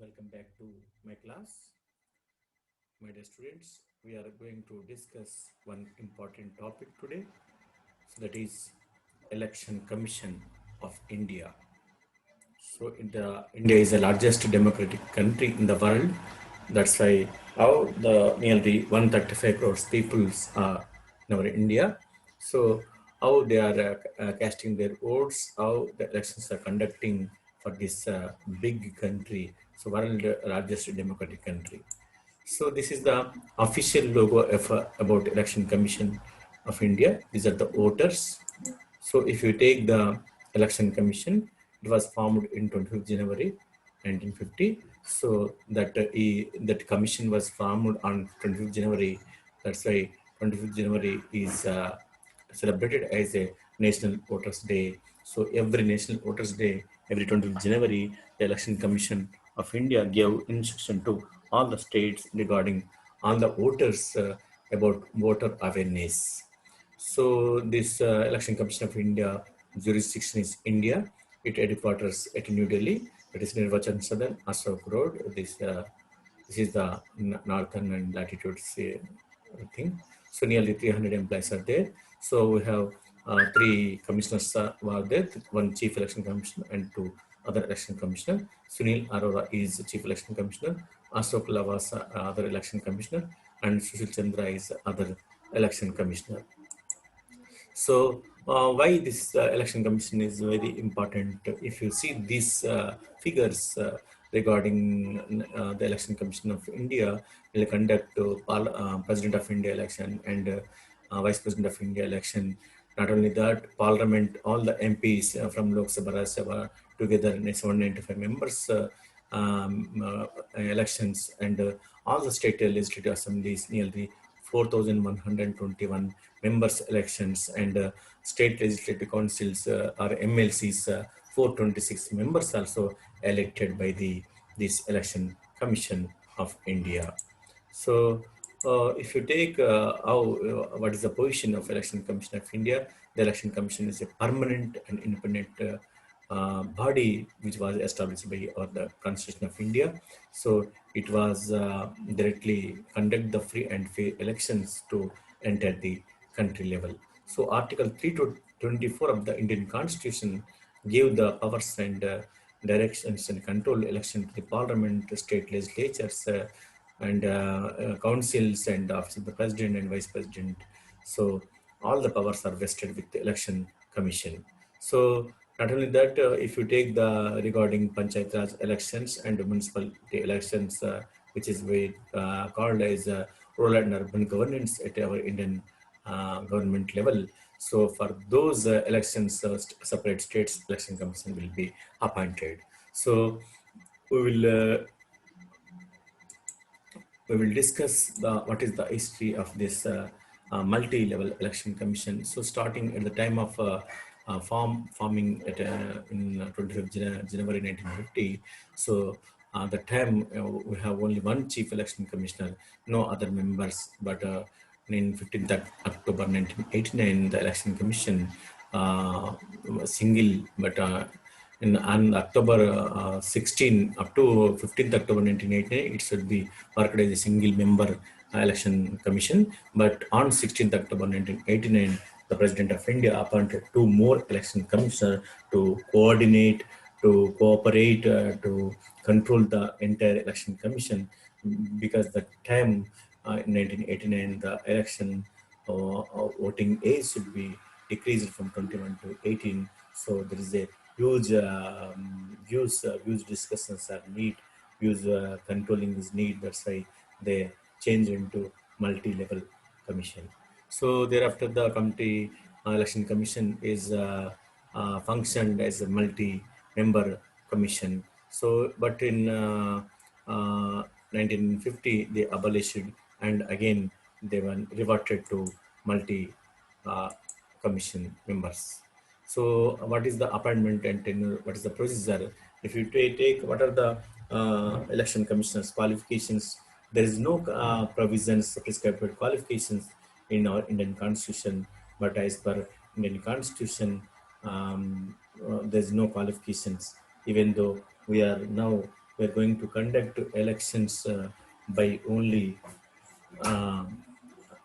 welcome back to my class. My dear students, we are going to discuss one important topic today. So that is Election Commission of India. So India is the largest democratic country in the world. That's why how the nearly 135 crores peoples are in our India. So how they are casting their votes, how the elections are conducting for this big country. So world largest democratic country. So this is the official logo of about Election Commission of India. These are the voters. So if you take the Election Commission, it was formed in 25th January 1950. So that commission was formed on 25th January. That's why 25th January is celebrated as a National Voters Day. So every National Voters Day, every 25th January, the Election Commission of India gave instruction to all the states regarding all the voters about voter awareness. So this Election Commission of India jurisdiction is India. It headquarters at New Delhi. It is Nirvachan Southern Ashok Road. This is the northern and latitude thing. So nearly 300 employees are there. So we have three commissioners were there, one chief election commissioner and two other election commissioner. Sunil Arora is the chief election commissioner. Ashok Lavasa, other election commissioner, and Sushil Chandra is other election commissioner. So why this election commission is very important? If you see these figures regarding the election commission of India, will conduct president of India election and vice president of India election. Not only that, parliament, all the MPs from Lok Sabha, Rajya Sabha, together 795 members elections and all the state legislative assemblies, nearly 4,121 members elections and state legislative councils or MLCs, 426 members also elected by this election commission of India. So if you take what is the position of Election Commission of India, the Election Commission is a permanent and independent body which was established by the Constitution of India. So it was directly conduct the free and fair elections to enter the country level. So Article 3 to 24 of the Indian Constitution gave the powers and directions and control election to the parliament, the state legislatures, and councils and office of the president and vice president. So all the powers are vested with the election commission. So not only that, if you take the regarding Panchayat Raj elections and municipality elections, which is called as rural and urban governance at our Indian government level. So for those elections, separate states election commission will be appointed. So we will uh, we will discuss what is the history of this multi-level election commission. So starting at the time of forming at, in 25th January 1950. So the time we have only one chief election commissioner, no other members, but in 15th October 1989, the election commission single, but on October 16 up to 15th October 1989, it should be worked as a single member election commission. But on 16th October 1989, the President of India appointed two more election commissioners to coordinate, to cooperate, to control the entire election commission. Because the time in 1989, the election voting age should be decreased from 21 to 18. So there is a huge discussions are need, huge controlling is need. That's why they change into multi-level commission. So thereafter, the committee election commission is functioned as a multi-member commission. So, but in 1950, they abolished and again they were reverted to multi uh, commission members. So, what is the appointment and tenure? What is the procedure? If you take what are the election commissioners' qualifications, there is no provisions prescribed qualifications in our Indian Constitution, but as per Indian Constitution, there's no qualifications. Even though we are now we're going to conduct elections by only uh,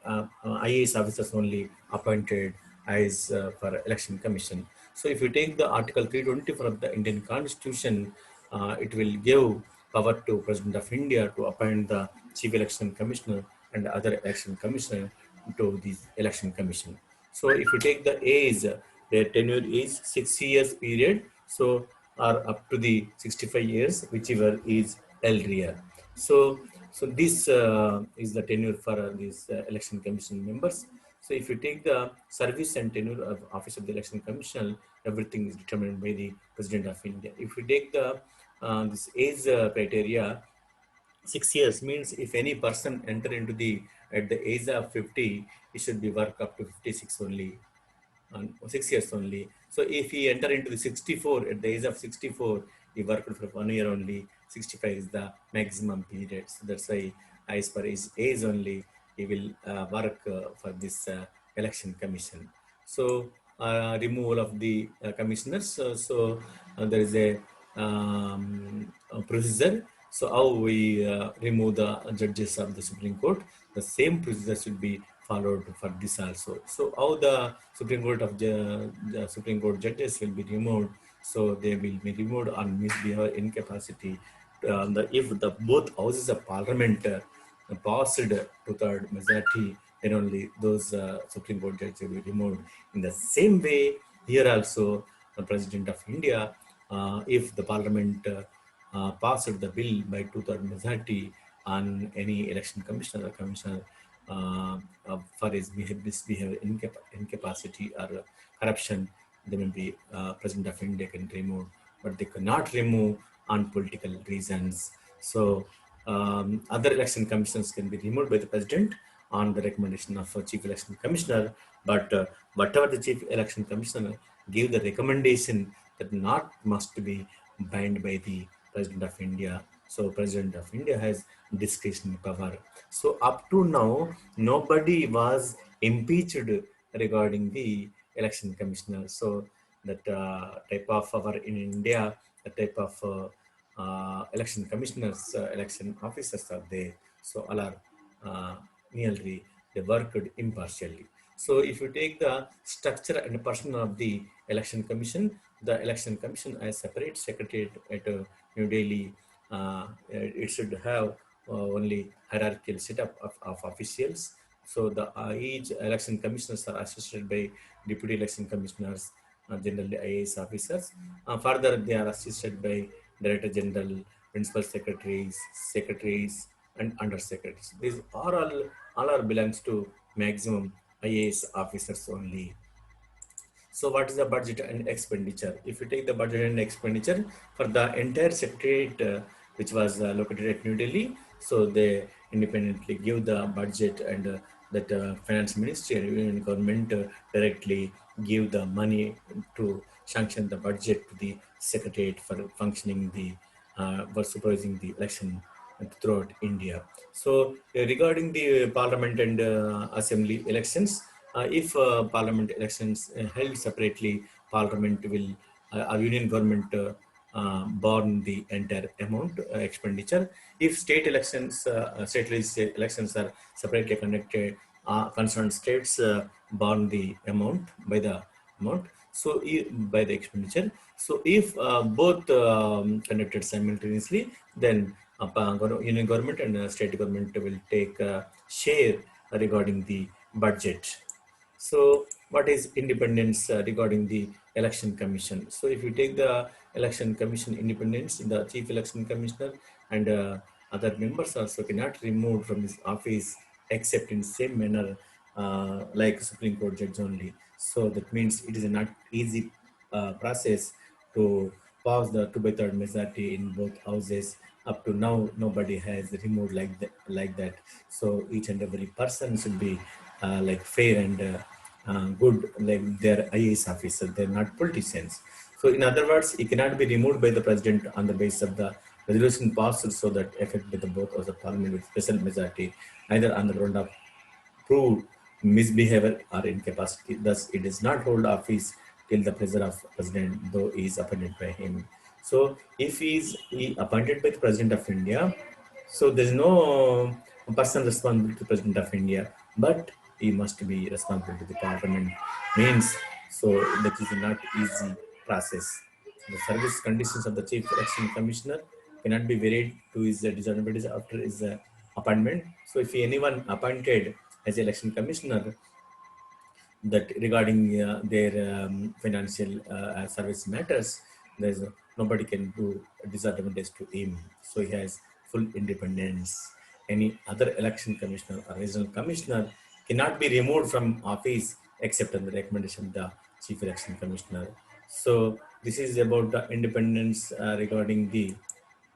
IAS officers only appointed as for election commission. So if you take the Article 324 of the Indian Constitution, it will give power to President of India to appoint the Chief Election Commissioner and other election commissioner to this election commission. So if you take the age, their tenure is 6 years period. So or up to the 65 years, whichever is earlier. So this is the tenure for these election commission members. So if you take the service and tenure of office of the election commission, everything is determined by the president of India. If you take the this age criteria, 6 years means if any person enter into the at the age of 50, he should be work up to 56 only, 6 years only. So if he enter into the 64 at the age of 64, he worked for 1 year only. 65 is the maximum period. So that's why, as per his age only, he will work for this election commission. So removal of the commissioners. So there is a procedure. So how we remove the judges of the Supreme Court? The same procedure should be followed for this also. So how the Supreme Court of the Supreme Court judges will be removed? So they will be removed on misbehavior, incapacity. If the both houses of Parliament passed two-third majority, then only those Supreme Court judges will be removed. In the same way, here also the President of India, if the Parliament passed the bill by two-third majority on any election commissioner or commissioner for his misbehavior, incapacity or corruption, they will be President of India can remove, but they cannot remove on political reasons. So other election commissions can be removed by the president on the recommendation of a chief election commissioner, but whatever the chief election commissioner give the recommendation, that not must be bound by the president of India. So president of India has discretionary power. So up to now, nobody was impeached regarding the election commissioner. So that type of our in India, the type of election commissioners, election officers are there. So all are nearly they worked impartially. So if you take the structure and person of the election commission, the election commission has separate secretariat at New Delhi. It should have only hierarchical setup of officials. So the each election commissioners are assisted by deputy election commissioners, generally IAS officers. Further, they are assisted by director general, principal secretaries, and under secretaries. These are all belongs to maximum IAS officers only. So what is the budget and expenditure? If you take the budget and expenditure for the entire secretariat, which was located at New Delhi, so they independently give the budget, and that finance ministry and union government directly give the money to sanction the budget to the secretariat for functioning the for supervising the election throughout India. So regarding the parliament and assembly elections, if parliament elections held separately, parliament will our union government borne the entire amount expenditure. If state elections, state legislative elections are separately conducted, concerned states borne the amount by the amount. So by the expenditure. So if both conducted simultaneously, then union government and state government will take a share regarding the budget. So what is independence regarding the election commission? So if you take the election commission independence, the chief election commissioner and other members also cannot remove from his office except in same manner like Supreme Court judge only. So that means it is a not easy process to pass the 2/3 majority in both houses. Up to now, nobody has removed like that. So each and every person should be like fair and good, like they're IAS officers, they're not politicians. So in other words, it cannot be removed by the president on the basis of the resolution passed so that effect by the both of the parliament with special majority, either on the ground of proved misbehavior or incapacity. Thus, it does not hold office till the pleasure of president, though he is appointed by him. So if he appointed by the President of India, so there is no person responsible to the President of India, but he must be responsible to the Parliament. Means so that is not easy process. The service conditions of the Chief Election Commissioner cannot be varied to his disadvantage after his appointment. So if anyone appointed as election commissioner, that regarding their financial service matters, there's nobody can do a disadvantage to him. So he has full independence. Any other election commissioner or regional commissioner cannot be removed from office except on the recommendation of the chief election commissioner. So this is about the independence regarding the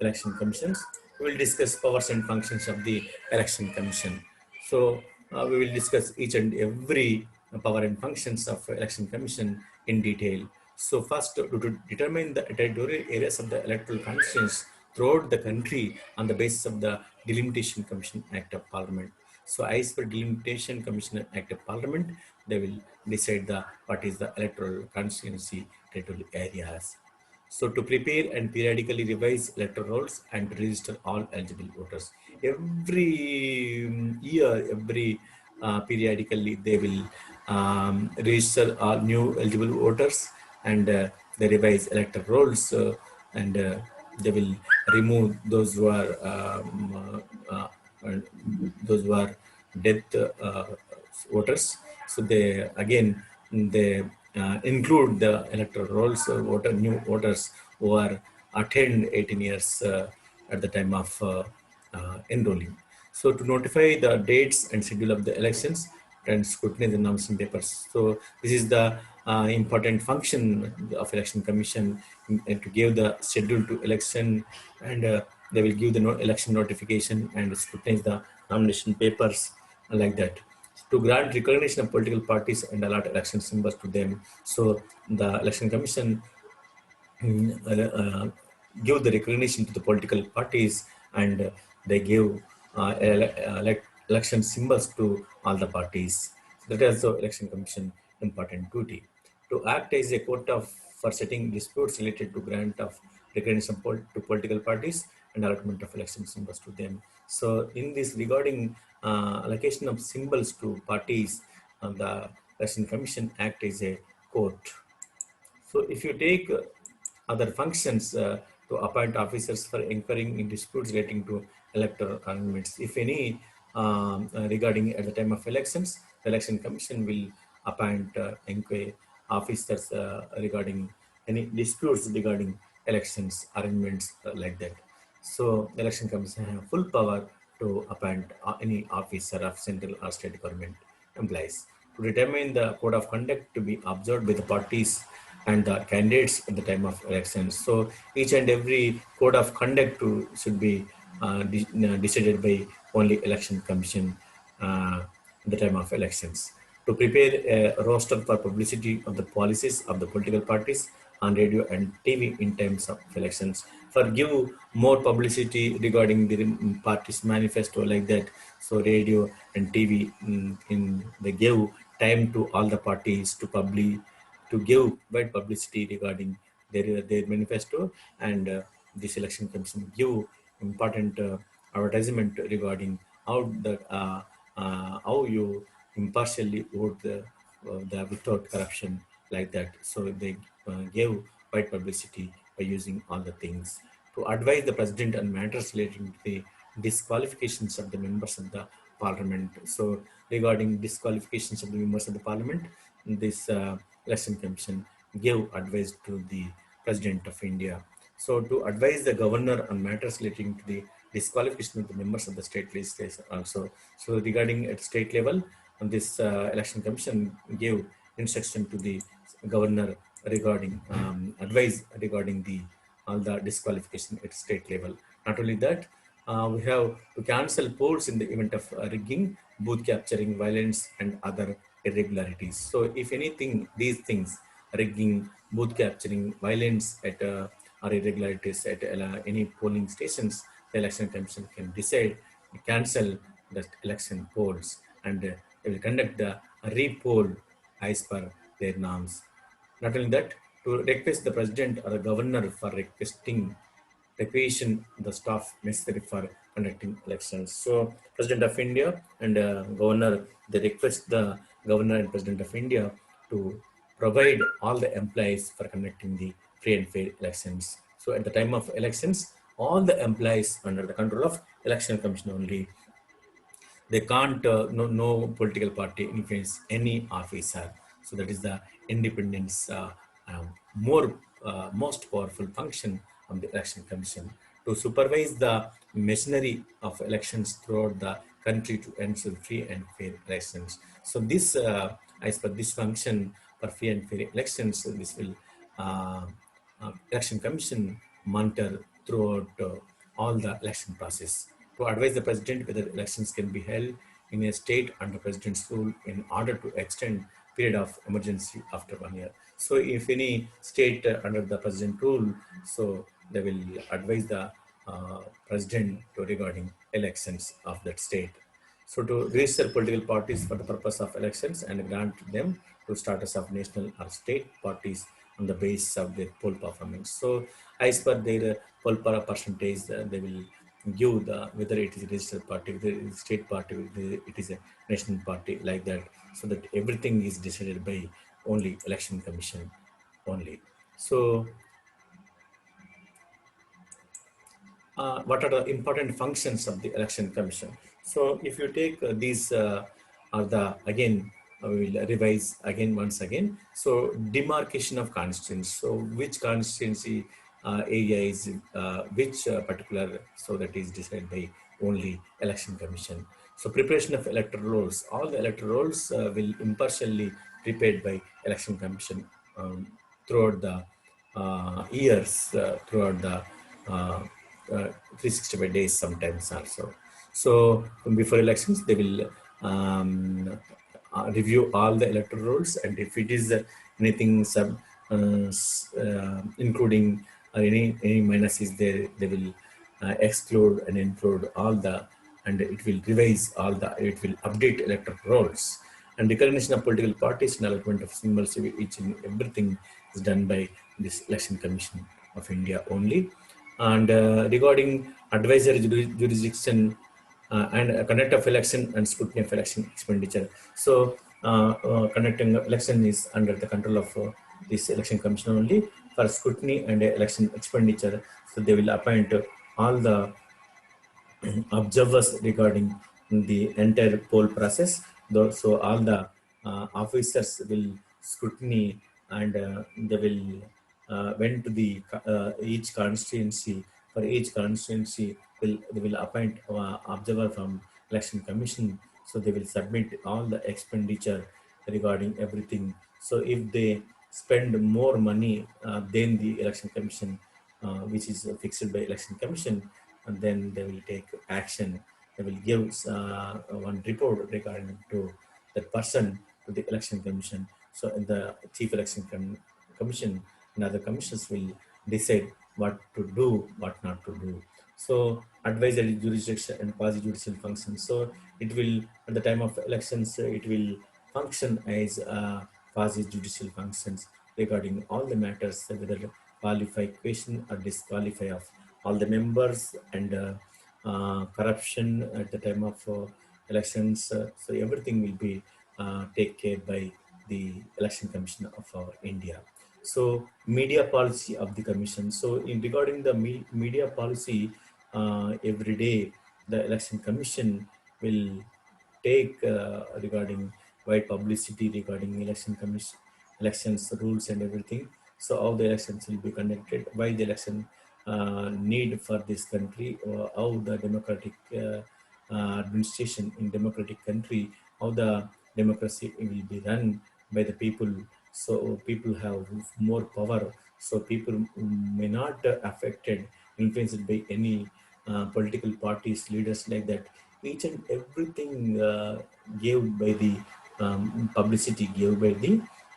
election commissions. We will discuss powers and functions of the election commission. So we will discuss each and every power and functions of election commission in detail. So first, to determine the territorial areas of the electoral constituents throughout the country on the basis of the Delimitation Commission Act of Parliament. So as per Delimitation Commission Act of Parliament, they will decide the what is the electoral constituency territorial areas. So to prepare and periodically revise electoral rolls and to register all eligible voters. Every year, every periodically they will register all new eligible voters, and they revise electoral rolls, and they will remove those who are those who are death voters. So they again they include the electoral rolls new voters who are attained 18 years at the time of enrolling. So to notify the dates and schedule of the elections and scrutinize the nomination papers. So this is the important function of election commission to give the schedule to election, and they will give the election notification and scrutinize the nomination papers like that, to grant recognition of political parties and allot election symbols to them. So the election commission give the recognition to the political parties, and they give election symbols to all the parties. That is the election commission important duty. To act as a court of for setting disputes related to grant of recognition to political parties and allotment of election symbols to them. So in this regarding allocation of symbols to parties, the election commission act as a court. So if you take other functions to appoint officers for inquiring in disputes relating to electoral arrangements, if any regarding at the time of elections, the election commission will appoint inquiry officers regarding any disputes regarding elections arrangements like that. So the election commission have full power to appoint any officer of central or state government employees to determine the code of conduct to be observed by the parties and the candidates at the time of elections. So each and every code of conduct should be decided by only election commission at the time of elections. To prepare a roster for publicity of the policies of the political parties on radio and TV in times of elections, for give more publicity regarding the party's manifesto like that. So radio and TV in they give time to all the parties to give wide publicity regarding their manifesto, and this election commission give important advertisement regarding how how you impartially vote the without corruption like that. So they gave wide publicity by using all the things to advise the president on matters relating to the disqualifications of the members of the parliament. So regarding disqualifications of the members of the parliament, this election commission gave advice to the president of India. So to advise the governor on matters relating to the disqualification of the members of the state legislature also. So regarding at state level, this election commission gave instruction to the governor regarding advice regarding the all the disqualification at state level. Not only that, we have to cancel polls in the event of rigging, booth capturing, violence, and other irregularities. So if anything, these things, rigging, booth capturing, violence at or irregularities at any polling stations, the election commission can decide to cancel the election polls, and they will conduct the re-poll as per their norms. Not only that, to request the president or the governor for requisition the staff necessary for conducting elections. So President of India and governor, they request the governor and president of India to provide all the employees for conducting the free and fair elections. So at the time of elections, all the employees under the control of election commission only, they can't no political party influence any officer. So that is the independence, more most powerful function of the election commission to supervise the machinery of elections throughout the country to ensure free and fair elections. So this, as per this function for free and fair elections, this will uh, election commission monitor throughout all the election process to advise the president whether elections can be held in a state under president's rule in order to extend period of emergency after 1 year. So if any state under the president rule, so they will advise the president to regarding elections of that state. So to register political parties for the purpose of elections and grant them to status of national or state parties on the basis of their poll performance. So as per their poll percentage, they will give the whether it is a registered party, whether it is a state party, whether it is a national party, like that, so that everything is decided by only election commission only. So what are the important functions of the election commission? So if you take these are the again, we will revise again once again. So demarcation of constituency. So which constituency area is which particular, so that is decided by only election commission. So preparation of electoral rolls. All the electoral rolls will impartially prepared by election commission throughout the years, throughout the 365 days sometimes also. So before elections, they will review all the electoral rolls, and if it is anything including any minus is there, they will exclude and include all the, and it will revise all the, it will update electoral rolls. And recognition of political parties and allotment of symbols, each and everything is done by this election commission of India only. And regarding advisory jurisdiction and conduct of election and scrutiny of election expenditure. So conducting election is under the control of this election commission only. For scrutiny and election expenditure, so they will appoint all the observers regarding the entire poll process. So all the officers will scrutiny, and they will went to the each constituency. For each constituency, they will appoint observer from election commission. So they will submit all the expenditure regarding everything. So if they spend more money than the election commission, which is fixed by election commission, and then they will take action. They will give one report regarding to that person to the election commission. So the chief election commission and other commissions will decide what to do, what not to do. So advisory jurisdiction and quasi-judicial functions. So it will, at the time of elections, it will function as quasi-judicial functions regarding all the matters, whether qualify question or disqualify of all the members, and corruption at the time of elections. So everything will be taken care by the election commission of our India. So media policy of the commission. So in regarding the media policy, every day the election commission will take regarding wide publicity regarding election commission, elections rules and everything. So how the elections will be conducted, why the election need for this country, or how the democratic administration in democratic country, how the democracy will be run by the people. So people have more power. So people may not affected, influenced by any political parties, leaders, like that. Each and everything gave by the publicity, gave by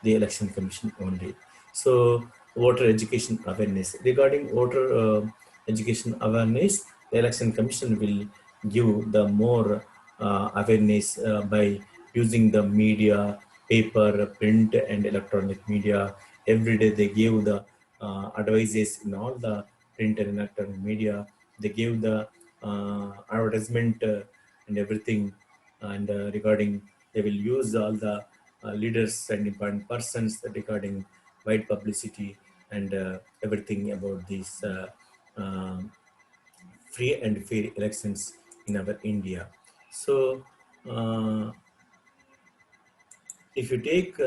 the election commission only. So voter education awareness. Regarding voter education awareness, the election commission will give the more awareness by using the media, paper, print and electronic media, every day they give the advices in all the print and electronic media. They give the advertisement and everything, and regarding they will use all the leaders and important persons regarding wide publicity and everything about these free and fair elections in our India. So, uh, if you take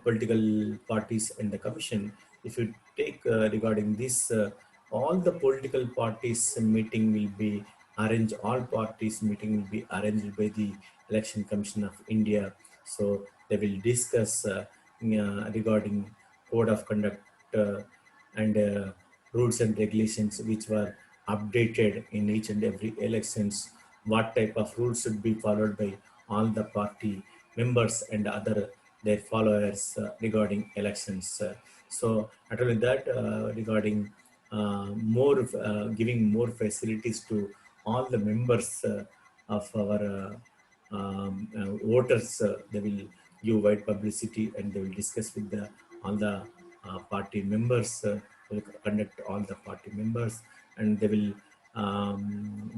political parties and the commission, if you take regarding this, all the political parties meeting will be arranged, all parties meeting will be arranged by the Election Commission of India. So they will discuss regarding code of conduct and rules and regulations which were updated in each and every elections, what type of rules should be followed by all the party members and other their followers regarding elections. So not only that, regarding more giving more facilities to all the members of our voters, they will give wide publicity and they will discuss with all the party members, will conduct all the party members, and they will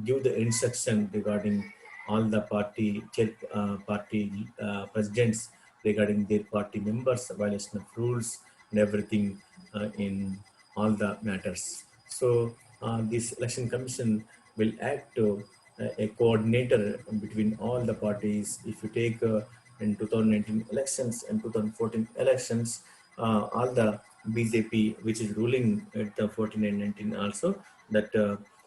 give the instruction regarding all the party presidents regarding their party members, violation of rules and everything in all the matters. So this election commission will act a coordinator between all the parties. If you take in 2019 elections and 2014 elections, all the BJP, which is ruling at 14 and 19 also, that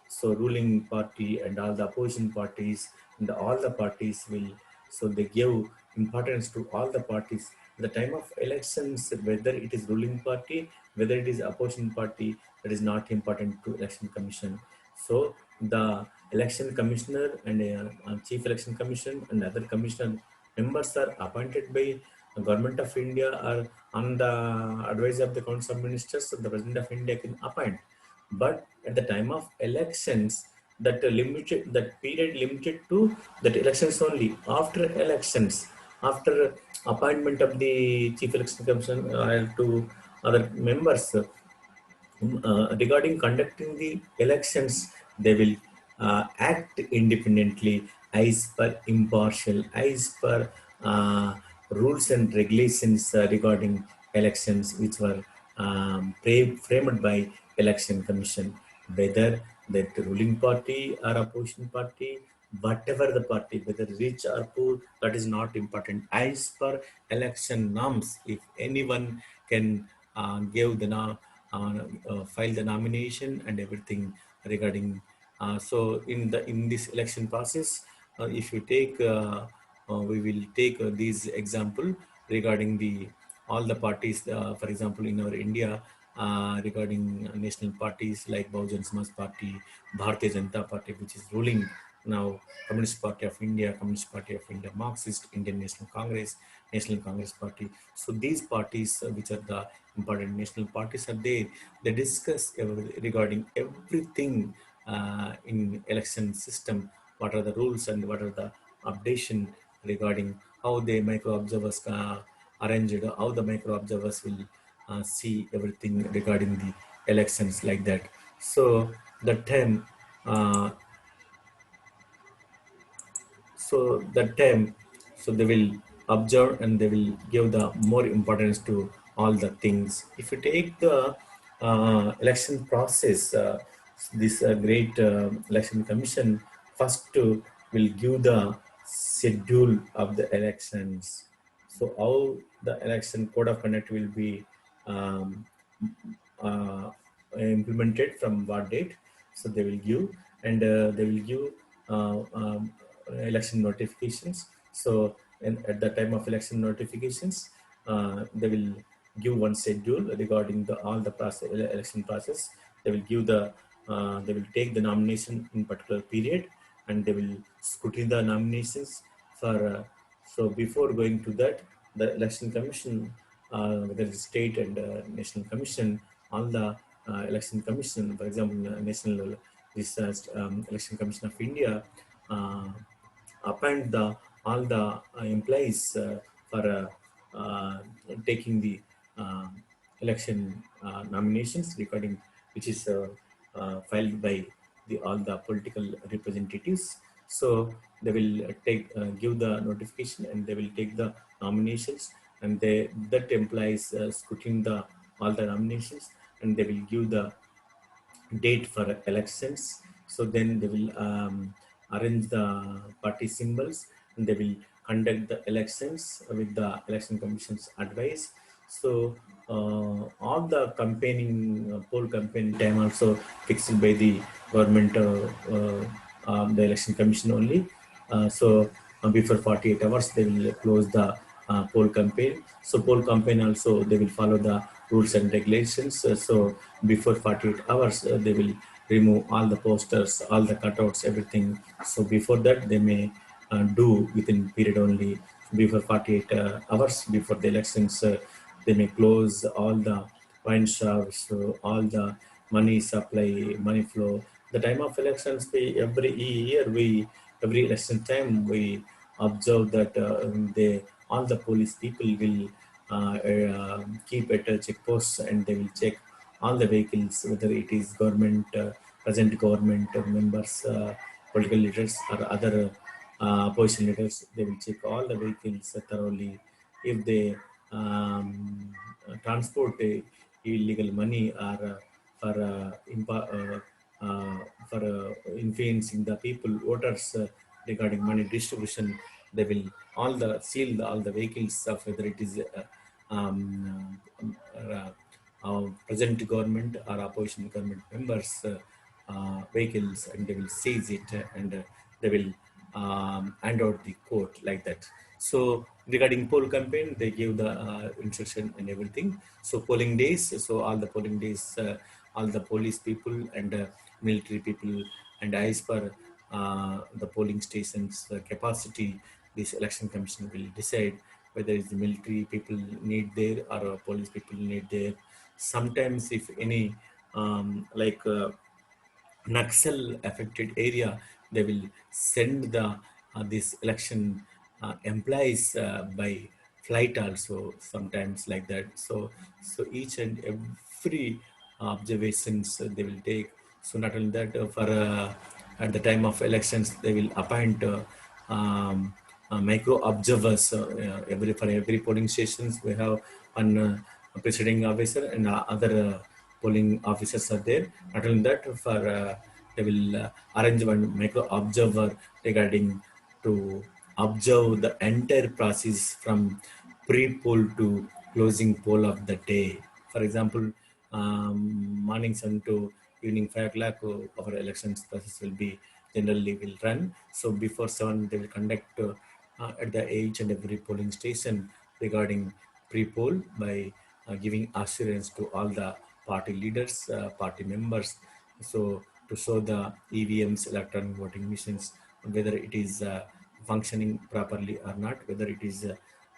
so ruling party and all the opposition parties and all the parties will, so they give importance to all the parties. At the time of elections, whether it is ruling party, whether it is opposition party, that is not important to election commission. So the election commissioner and chief election commission and other commissioner members are appointed by the government of India or on the advice of the council of ministers. The president of India can appoint, but at the time of elections, that limited, that period limited to that elections only. After elections, after appointment of the chief election commission to other members, regarding conducting the elections, they will act independently as per impartial, as per uh, rules and regulations regarding elections, which were framed by election commission. Whether that ruling party or opposition party, whatever the party, whether rich or poor, that is not important. As per election norms, if anyone can give the file the nomination and everything regarding. So in this election process, if you take, we will take these example regarding the all the parties. For example, in our India, regarding national parties like Bahujan Samaj Party, Bharatiya Janata Party, which is ruling now, Communist Party of India, Communist Party of India, Marxist, Indian National Congress, National Congress Party. So these parties, which are the important national parties, are there. They discuss regarding everything in election system. What are the rules and what are the updation regarding how the micro observers arranged, how the micro observers will see everything regarding the elections like that. So the time, uh, that time, so they will observe and they will give the more importance to all the things. If you take the election process, this great election commission first will give the schedule of the elections. So how the election code of conduct will be um, uh, implemented from what date. So they will give, and they will give election notifications. So at the time of election notifications, they will give one schedule regarding all the process, election process. They will give they will take the nomination in particular period, and they will scrutinize the nominations for. So before going to that, the election commission, whether it's state and national commission, all the election commission, for example, national this election commission of India, uh, appoint all the employees for taking the uh, election nominations regarding which is filed by all the political representatives. So they will give the notification and they will take the nominations, and that implies scrutiny the all the nominations, and they will give the date for elections. So then they will arrange the party symbols, and they will conduct the elections with the election commission's advice. So all the campaigning poll campaign time also fixed by the government, the election commission only. Before 48 hours they will close the poll campaign. So poll campaign also they will follow the rules and regulations. So before 48 hours they will remove all the posters, all the cutouts, everything. So before that they may do within period only. Before 48 hours before the elections, they may close all the wine shops, so all the money supply, money flow. The time of elections, every year every election time we observe that they all the police people will keep at checkposts, and they will check all the vehicles, whether it is government, present government members, political leaders, or other opposition leaders. They will check all the vehicles thoroughly. If they transport illegal money, or for for influencing the people, voters, regarding money distribution, they will seal all the vehicles of whether it is present government or opposition government members vehicles, and they will seize it, and they will hand out the court like that. So regarding poll campaign, they give the instruction and everything. So polling days, so all the polling days, all the police people and military people, and as per the polling stations capacity, this election commission will decide whether it's the military people need there or police people need there. Sometimes if any Naxal affected area, they will send the this election employees by flight also, sometimes like that. So each and every observations they will take. So not only that, for at the time of elections they will appoint micro observers every for every polling stations. We have one presiding officer, and other polling officers are there. Not only that, for they will arrange one micro observer regarding to observe the entire process from pre-poll to closing poll of the day. For example, morning 7 to evening 5 o'clock, our elections process will be generally will run. So before 7, they will conduct at the each and every polling station regarding pre-poll by giving assurance to all the party leaders, party members. So to show the EVMs, electronic voting machines, whether it is functioning properly or not, whether it is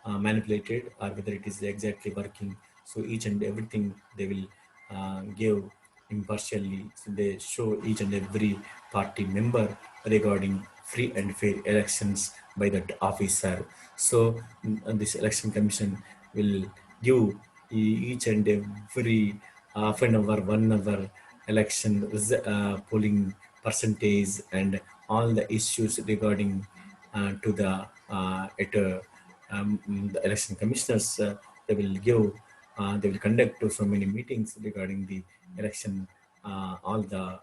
manipulated or whether it is exactly working. So each and everything they will give impartially. So they show each and every party member regarding free and fair elections by that officer. So this election commission will give each and every half an hour, 1 hour election polling percentage and all the issues regarding to the at the election commissioners. They will conduct so many meetings regarding the election, all the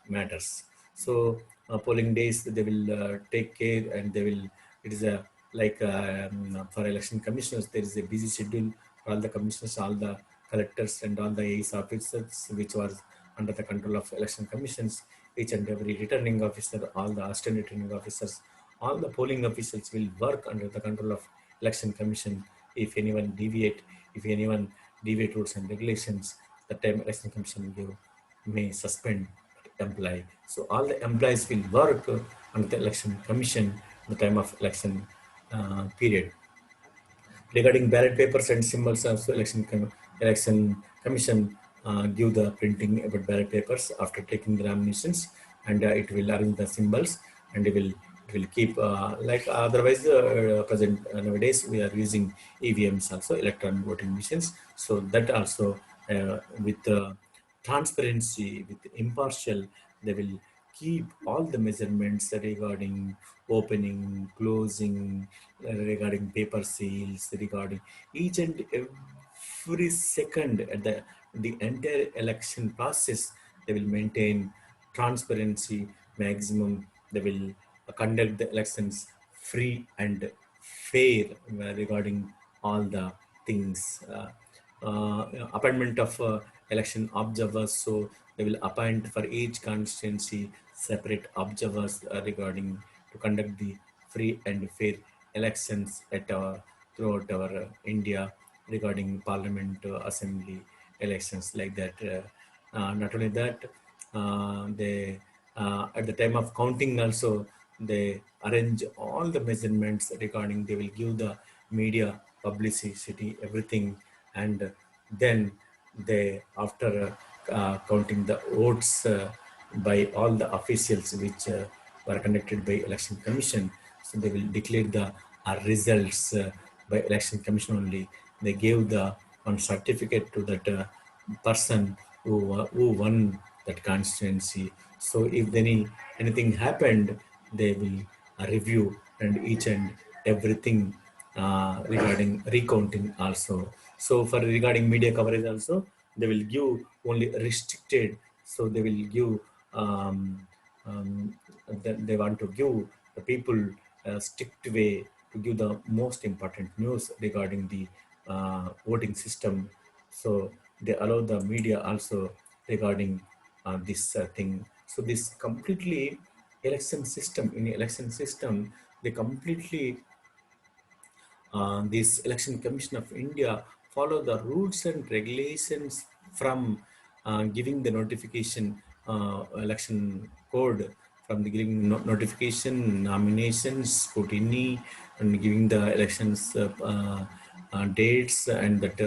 matters. So polling days they will take care, and they will. It is a like for election commissioners there is a busy schedule for all the commissioners, all the collectors, and all the AIS officers which was under the control of election commissions. Each and every returning officer, all the assistant returning officers, all the polling officials will work under the control of election commission. If anyone deviate rules and regulations, the time election commission may suspend employee. So all the employees will work under the election commission at the time of election period. Regarding ballot papers and symbols, also election commission give the printing about ballot papers after taking the nominations, and it will arrange the symbols, and it will will keep like otherwise present nowadays we are using EVMs also, electronic voting machines. So that also with transparency, with impartial, they will keep all the measurements regarding opening, closing, regarding paper seals, regarding each and every second at the entire election process. They will maintain transparency maximum. They will conduct the elections free and fair regarding all the things. Appointment of election observers. So they will appoint for each constituency separate observers regarding to conduct the free and fair elections at our throughout our India regarding parliament, assembly elections like that. Not only that, they at the time of counting also they arrange all the measurements regarding. They will give the media publicity everything, and then they after counting the votes by all the officials which were conducted by election commission. So they will declare the results by election commission only. They gave the one certificate to that person who won that constituency. So if anything happened, they will review and each and everything regarding recounting also. So for regarding media coverage also, they will give only restricted. So they will give um, um, they want to give the people a strict way to give the most important news regarding the voting system. So they allow the media also regarding this thing. So this completely election system, in the election system, they completely this Election Commission of India follow the rules and regulations from giving the notification, election code, from the giving notification, nominations, scrutiny, and giving the elections dates, and that,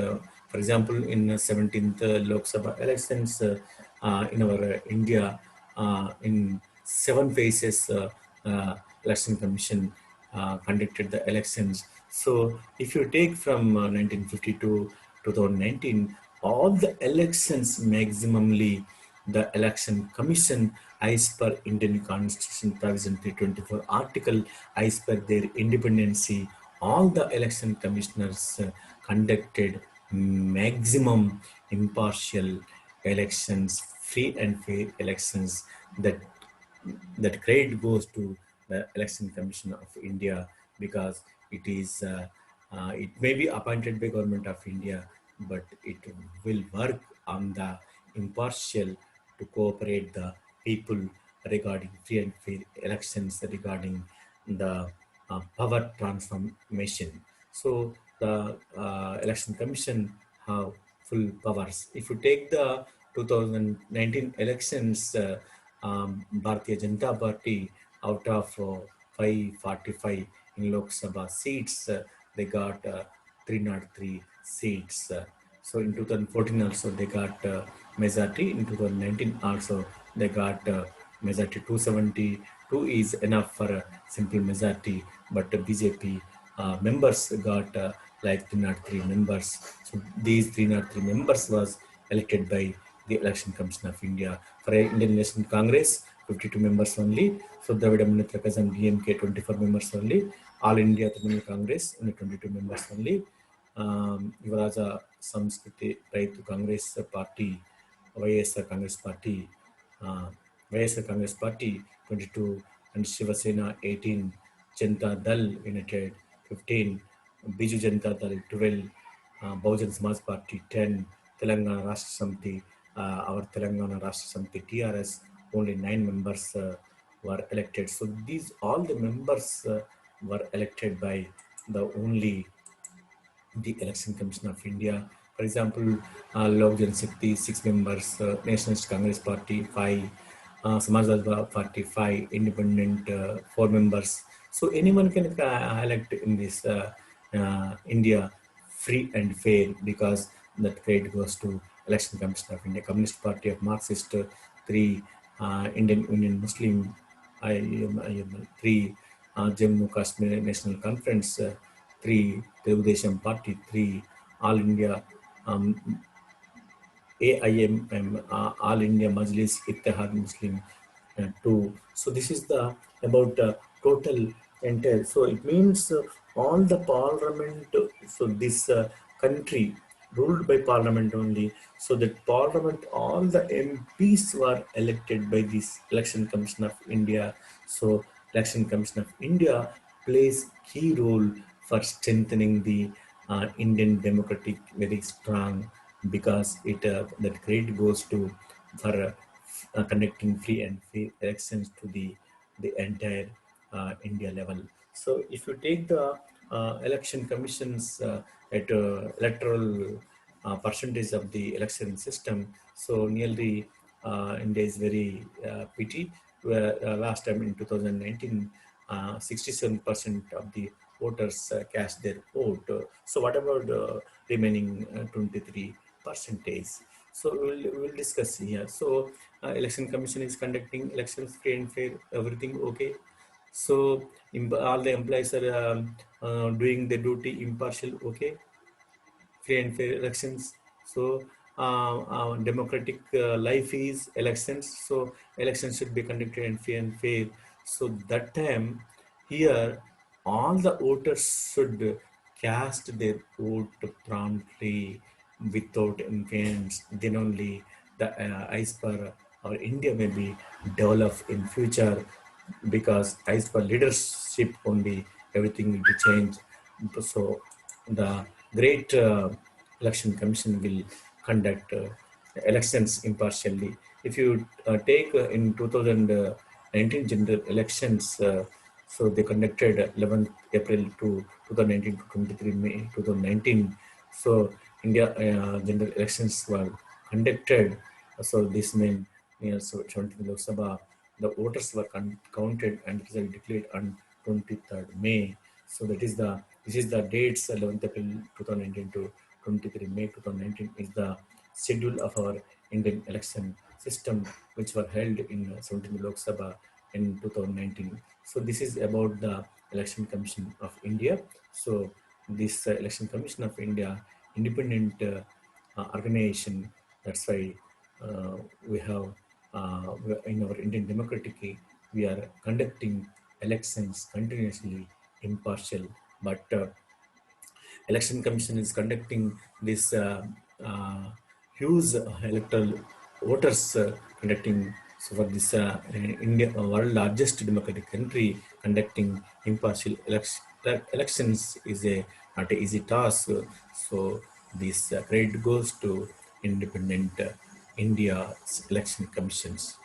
for example, in 17th Lok Sabha elections in our India, in 7 phases, Election Commission conducted the elections. So if you take from 1950 to 2019, all the elections maximally the election commission as per Indian Constitution provision 324 article, as per their independency, all the election commissioners conducted maximum impartial elections, free and fair elections. That credit goes to the Election Commission of India, because it is it may be appointed by Government of India, but it will work on the impartial to cooperate the people regarding free and fair elections, regarding the power transformation. So the Election Commission have full powers. If you take the 2019 elections, Bharatiya Janata Party, out of 545 in Lok Sabha seats, they got 303 seats. So in 2014 also they got majority. In 2019 also they got majority. 272 is enough for a simple majority, but BJP members got like 303 members. So these 303 members was elected by the Election Commission of India. For Indian National Congress, 52 members only. So Dravida Munnetra Kazham DMK, 24 members only. All India Trinamool Congress, only 22 members only. Yuvaraja Samskriti Raitu Congress Party, YSR Congress Party, uh, YSR Congress Party 22, and Shiva Sena 18, Janata Dal United 15, Biju Janata Dal 12, Bahujan Samaj Party 10, Telangana Rashtra Samiti, our Telangana Rashtra Samiti TRS, only 9 members were elected. So these all the members were elected by the only the Election Commission of India. For example, Lok Jan Shakti 6 members, Nationalist Congress Party 5, Samajwadi Party 5, Independent 4 members. So anyone can elect in this India free and fair, because that credit goes to Election Commission of India. Communist Party of Marxist 3, Indian Union Muslim I am 3, Jammu Kashmir National Conference, 3 Telugudesam Party, 3 All India um, AIMM, All India Majlis Ittihad Muslim, 2. So this is the about total entire. So it means all the parliament. So this country ruled by parliament only. So that parliament, all the MPs were elected by this Election Commission of India. So Election Commission of India plays key role for strengthening the Indian democratic very strong, because it that credit goes to for conducting free and fair elections to the entire India level. So if you take the election commissions at electoral percentage of the election system, so nearly India is very pity. Where last time in 2019, 67% of the voters cast their vote. So what about the remaining 23 percentage? So we'll discuss here. So election commission is conducting elections free and fair, everything okay. So all the employees are doing their duty impartial, okay, free and fair elections. So democratic life is elections. So elections should be conducted in free and fair. So that time here, all the voters should cast their vote promptly without interference. Then only the as per our India may be developed in future, because as per leadership only everything will be changed. So the great election commission will conduct elections impartially. If you take in 2019 general elections, so they conducted 11th April to 2019 to 23 May 2019. So India general elections were conducted. So this means so 17 Lok Sabha, the voters were counted and result declared on 23rd May. So that is the this is the dates 11th April 2019 to 23 May 2019 is the schedule of our Indian election system, which were held in 17th Lok Sabha in 2019. So this is about the Election Commission of India. So this Election Commission of India, independent organization. That's why we have in our Indian democratic, we are conducting elections continuously impartial, but election commission is conducting this uh, huge electoral voters conducting. So for this India, world largest democratic country, conducting impartial elections is a not an easy task. So this credit goes to independent India's election commissions.